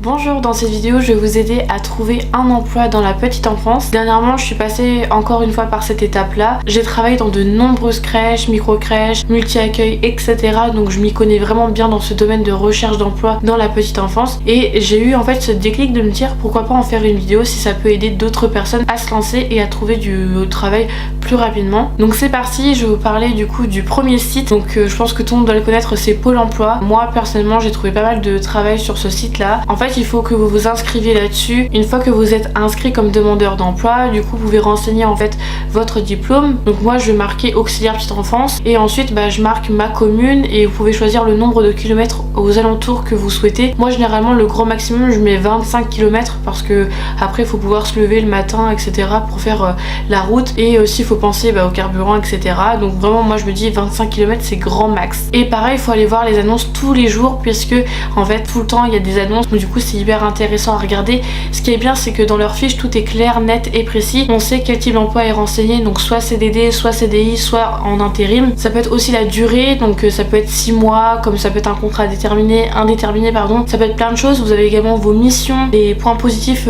Bonjour, dans cette vidéo je vais vous aider à trouver un emploi dans la petite enfance. Dernièrement je suis passée encore une fois par cette étape là. J'ai travaillé dans de nombreuses crèches, micro-crèches, multi-accueil, etc. Donc je m'y connais vraiment bien dans ce domaine de recherche d'emploi dans la petite enfance. Et j'ai eu en fait ce déclic de me dire pourquoi pas en faire une vidéo si ça peut aider d'autres personnes à se lancer et à trouver du travail plus rapidement. Donc c'est parti, je vais vous parler du coup du premier site. Donc je pense que tout le monde doit le connaître, c'est Pôle emploi. Moi personnellement j'ai trouvé pas mal de travail sur ce site là. En fait il faut que vous vous inscriviez là-dessus. Une fois que vous êtes inscrit comme demandeur d'emploi, du coup vous pouvez renseigner en fait votre diplôme. Donc moi je vais marquer auxiliaire petite enfance et ensuite je marque ma commune et vous pouvez choisir le nombre de kilomètres aux alentours que vous souhaitez. Moi généralement le grand maximum je mets 25 km parce que après il faut pouvoir se lever le matin etc pour faire la route et aussi il faut penser au carburant etc. Donc vraiment moi je me dis 25 km c'est grand max. Et pareil il faut aller voir les annonces tous les jours puisque en fait tout le temps il y a des annonces, donc du coup c'est hyper intéressant à regarder. Ce qui est bien c'est que dans leur fiche tout est clair, net et précis. On sait quel type d'emploi est renseigné, donc soit CDD, soit CDI, soit en intérim. Ça peut être aussi la durée, donc ça peut être 6 mois, comme ça peut être un contrat indéterminé pardon. Ça peut être plein de choses. Vous avez également vos missions, les points positifs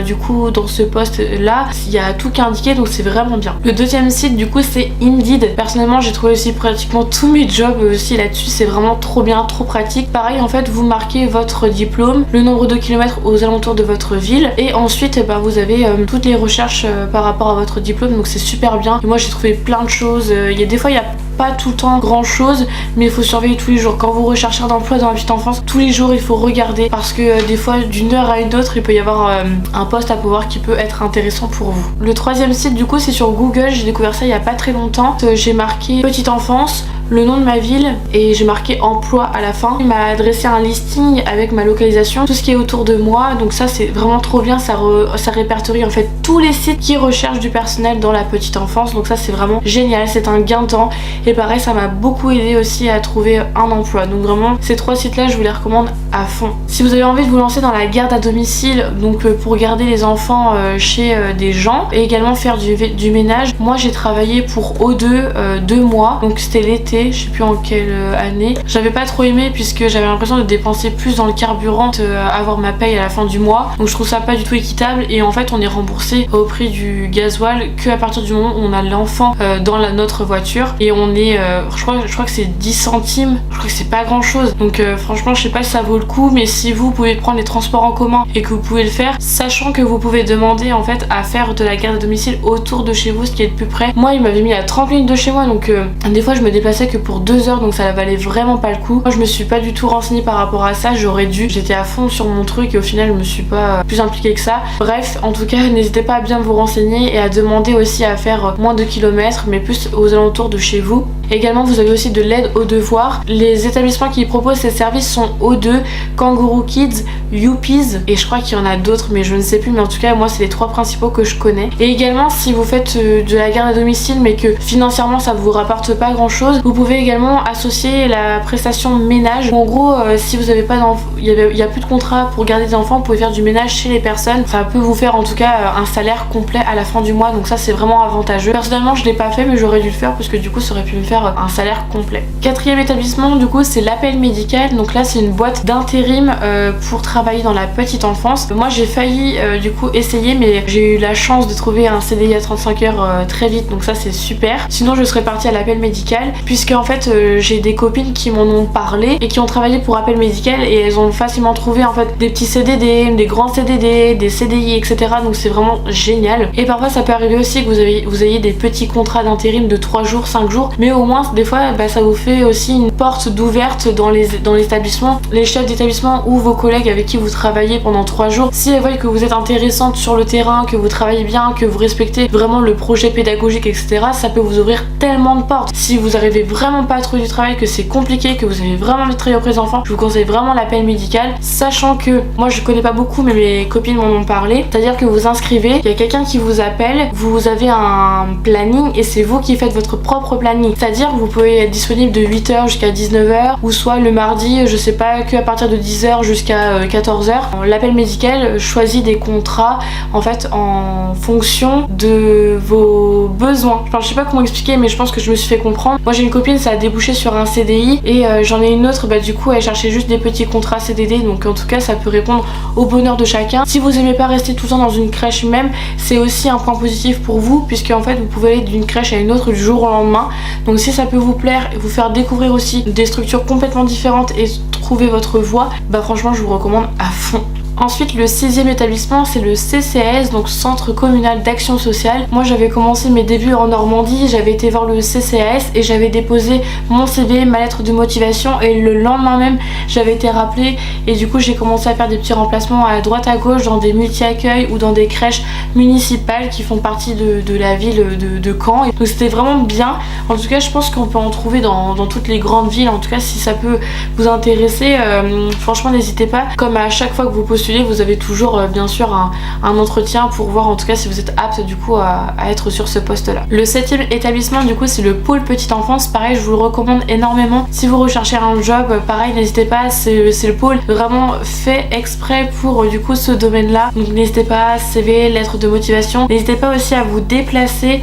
du coup dans ce poste là, il y a tout qui est indiqué donc c'est vraiment bien. Le deuxième site du coup c'est Indeed. Personnellement j'ai trouvé aussi pratiquement tous mes jobs aussi là-dessus, c'est vraiment trop bien, trop pratique. Pareil en fait vous marquez votre diplôme, le nombre de kilomètres aux alentours de votre ville et ensuite vous avez toutes les recherches par rapport à votre diplôme, donc c'est super bien. Et moi j'ai trouvé plein de choses. Il y a des fois il y a pas tout le temps grand chose mais il faut surveiller tous les jours. Quand vous recherchez un emploi dans la petite enfance, tous les jours il faut regarder parce que des fois d'une heure à une autre il peut y avoir un poste à pouvoir qui peut être intéressant pour vous. Le troisième site du coup c'est sur Google, j'ai découvert ça il y a pas très longtemps. J'ai marqué petite enfance, le nom de ma ville et j'ai marqué emploi à la fin. Il m'a adressé un listing avec ma localisation, tout ce qui est autour de moi, donc ça c'est vraiment trop bien. Ça répertorie en fait tous les sites qui recherchent du personnel dans la petite enfance, donc ça c'est vraiment génial, c'est un gain de temps et pareil ça m'a beaucoup aidé aussi à trouver un emploi. Donc vraiment ces trois sites là je vous les recommande à fond. Si vous avez envie de vous lancer dans la garde à domicile, donc pour garder les enfants chez des gens et également faire du ménage, moi j'ai travaillé pour O2 2 mois, donc c'était l'été, je sais plus en quelle année. J'avais pas trop aimé puisque j'avais l'impression de dépenser plus dans le carburant, avoir ma paye à la fin du mois, donc je trouve ça pas du tout équitable et en fait on est remboursé au prix du gasoil que à partir du moment où on a l'enfant dans notre voiture et on est je crois que c'est 10 centimes, je crois que c'est pas grand chose, donc franchement je sais pas si ça vaut le coup, mais si vous pouvez prendre les transports en commun et que vous pouvez le faire, sachant que vous pouvez demander en fait à faire de la garde à domicile autour de chez vous, ce qui est le plus près. Moi il m'avait mis à 30 minutes de chez moi, donc des fois je me déplaçais que pour 2 heures, donc ça valait vraiment pas le coup. Moi je me suis pas du tout renseignée par rapport à ça, j'aurais dû, j'étais à fond sur mon truc et au final je me suis pas plus impliquée que ça. Bref, en tout cas n'hésitez pas à bien vous renseigner et à demander aussi à faire moins de kilomètres mais plus aux alentours de chez vous. Également vous avez aussi de l'aide aux devoirs. Les établissements qui proposent ces services sont O2, Kangaroo Kids, Youpies et je crois qu'il y en a d'autres mais je ne sais plus, mais en tout cas moi c'est les trois principaux que je connais. Et également si vous faites de la garde à domicile mais que financièrement ça vous rapporte pas grand chose, vous pouvez également associer la prestation ménage. En gros si vous avez pas d'enfants, il y a plus de contrat pour garder des enfants, vous pouvez faire du ménage chez les personnes. Ça peut vous faire en tout cas un salaire complet à la fin du mois, donc ça c'est vraiment avantageux. Personnellement je l'ai pas fait mais j'aurais dû le faire parce que du coup ça aurait pu me faire un salaire complet. Quatrième établissement du coup c'est l'appel médical, donc là c'est une boîte d'intérim pour travailler dans la petite enfance. Moi j'ai failli du coup essayer mais j'ai eu la chance de trouver un CDI à 35 heures très vite, donc ça c'est super. Sinon je serais partie à l'appel médical puisque en fait j'ai des copines qui m'en ont parlé et qui ont travaillé pour appel médical et elles ont facilement trouvé en fait des petits CDD, des grands CDD, des CDI etc, donc c'est vraiment génial. Et parfois ça peut arriver aussi que vous ayez des petits contrats d'intérim de 3 jours, 5 jours, mais au moins des fois ça vous fait aussi une porte d'ouverte dans l'établissement. Les chefs d'établissement ou vos collègues avec qui vous travaillez pendant 3 jours, si elles voient que vous êtes intéressante sur le terrain, que vous travaillez bien, que vous respectez vraiment le projet pédagogique etc, ça peut vous ouvrir tellement de portes. Si vous arrivez vraiment pas à trouver du travail, que c'est compliqué, que vous avez vraiment envie de travailler auprès des enfants, je vous conseille vraiment l'appel médical, sachant que moi je connais pas beaucoup mais mes copines m'en ont parlé. C'est à dire que vous inscrivez, il y a quelqu'un qui vous appelle, vous avez un planning et c'est vous qui faites votre propre planning, c'est à dire que vous pouvez être disponible de 8h jusqu'à 19h ou soit le mardi je sais pas que à partir de 10h jusqu'à 14 heures. L'appel médical choisit des contrats en fait en fonction de vos besoins. Enfin, je sais pas comment expliquer, mais je pense que je me suis fait comprendre. Moi j'ai une copine, ça a débouché sur un CDI et j'en ai une autre, du coup elle cherchait juste des petits contrats CDD, donc en tout cas ça peut répondre au bonheur de chacun. Si vous aimez pas rester tout le temps dans une crèche même, c'est aussi un point positif pour vous, puisque en fait vous pouvez aller d'une crèche à une autre du jour au lendemain. Donc si ça peut vous plaire et vous faire découvrir aussi des structures complètement différentes et trouver votre voie, franchement je vous recommande à fond. Ensuite, le 6e établissement, c'est le CCAS, donc Centre Communal d'Action Sociale. Moi j'avais commencé mes débuts en Normandie, j'avais été voir le CCAS et j'avais déposé mon CV, ma lettre de motivation, et le lendemain même j'avais été rappelée et du coup j'ai commencé à faire des petits remplacements à droite à gauche dans des multi-accueils ou dans des crèches municipales qui font partie de la ville de Caen. Et donc c'était vraiment bien. En tout cas je pense qu'on peut en trouver dans toutes les grandes villes. En tout cas si ça peut vous intéresser, franchement n'hésitez pas. Comme à chaque fois que vous postulez, vous avez toujours bien sûr un entretien pour voir en tout cas si vous êtes apte du coup à être sur ce poste là. Le 7e établissement du coup c'est le pôle petite enfance. Pareil, je vous le recommande énormément. Si vous recherchez un job, pareil n'hésitez pas, c'est le pôle vraiment fait exprès pour du coup ce domaine là. Donc n'hésitez pas, CV, lettre de motivation. N'hésitez pas aussi à vous déplacer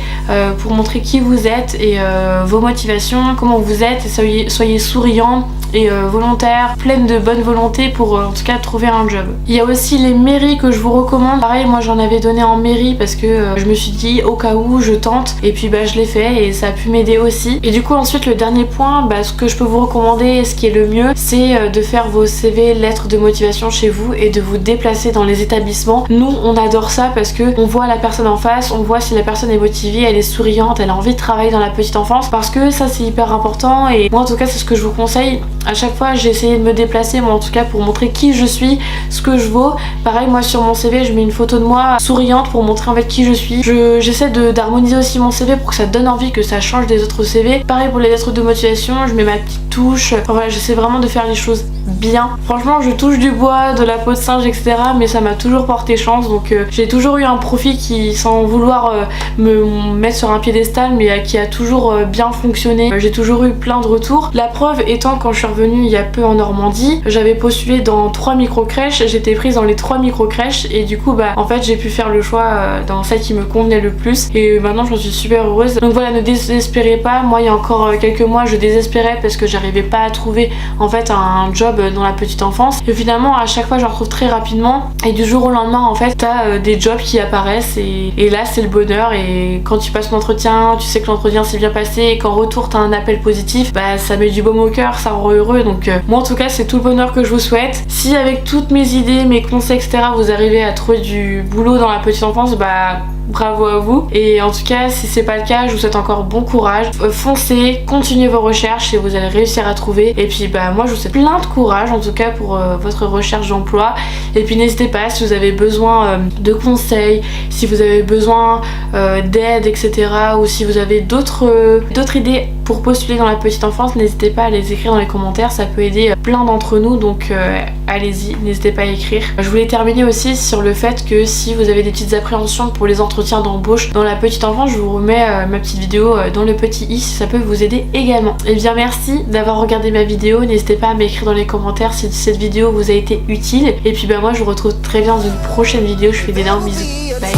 pour montrer qui vous êtes et vos motivations, comment vous êtes, et soyez souriant et volontaire, pleine de bonne volonté pour en tout cas trouver un job. Il y a aussi les mairies que je vous recommande. Pareil, moi j'en avais donné en mairie parce que je me suis dit au cas où je tente, et puis je l'ai fait et ça a pu m'aider aussi. Et du coup ensuite le dernier point, ce que je peux vous recommander, ce qui est le mieux, c'est de faire vos CV, lettres de motivation chez vous et de vous déplacer dans les établissements. Nous on adore ça parce que on voit la personne en face, on voit si la personne est motivée, elle est souriante, elle a envie de travailler dans la petite enfance, parce que ça c'est hyper important. Et moi en tout cas c'est ce que je vous conseille. À chaque fois j'ai essayé de me déplacer, moi en tout cas pour montrer qui je suis, ce que je vaux. Pareil, moi sur mon CV je mets une photo de moi souriante pour montrer en fait qui je suis. J'essaie d'harmoniser aussi mon CV pour que ça donne envie, que ça change des autres CV. Pareil pour les lettres de motivation, je mets ma petite touche. Enfin voilà, j'essaie vraiment de faire les choses bien. Franchement je touche du bois, de la peau de singe, etc. mais ça m'a toujours porté chance. Donc j'ai toujours eu un profil qui, sans vouloir me mettre sur un piédestal, mais qui a toujours bien fonctionné. J'ai toujours eu plein de retours. La preuve étant, quand je suis revenue il y a peu en Normandie, j'avais postulé dans 3 micro-crèches, j'étais prise dans les 3 micro-crèches et du coup en fait j'ai pu faire le choix dans celle qui me convenait le plus, et maintenant j'en suis super heureuse. Donc voilà, ne désespérez pas. Moi il y a encore quelques mois je désespérais parce que j'arrivais pas à trouver en fait un job dans la petite enfance, et finalement à chaque fois je retrouve très rapidement, et du jour au lendemain en fait t'as des jobs qui apparaissent, et là c'est le bonheur. Et quand tu passes ton entretien, tu sais que l'entretien s'est bien passé, et qu'en retour t'as un appel positif, ça met du baume au cœur, ça rend heureux. Donc moi en tout cas c'est tout le bonheur que je vous souhaite. Si avec toutes mes idées, mes conseils, etc. vous arrivez à trouver du boulot dans la petite enfance, bravo à vous. Et en tout cas si c'est pas le cas, je vous souhaite encore bon courage. Foncez, continuez vos recherches et vous allez réussir à trouver. Et puis moi je vous souhaite plein de courage en tout cas pour votre recherche d'emploi. Et puis n'hésitez pas, si vous avez besoin de conseils, si vous avez besoin d'aide, etc. ou si vous avez d'autres idées pour postuler dans la petite enfance, n'hésitez pas à les écrire dans les commentaires, ça peut aider plein d'entre nous. Donc allez-y, n'hésitez pas à écrire. Je voulais terminer aussi sur le fait que si vous avez des petites appréhensions pour les entretiens d'embauche dans la petite enfance, je vous remets ma petite vidéo dans le petit i si ça peut vous aider également. Et bien merci d'avoir regardé ma vidéo, n'hésitez pas à m'écrire dans les commentaires si cette vidéo vous a été utile, et puis moi je vous retrouve très bien dans une prochaine vidéo. Je fais d'énormes bisous, bye.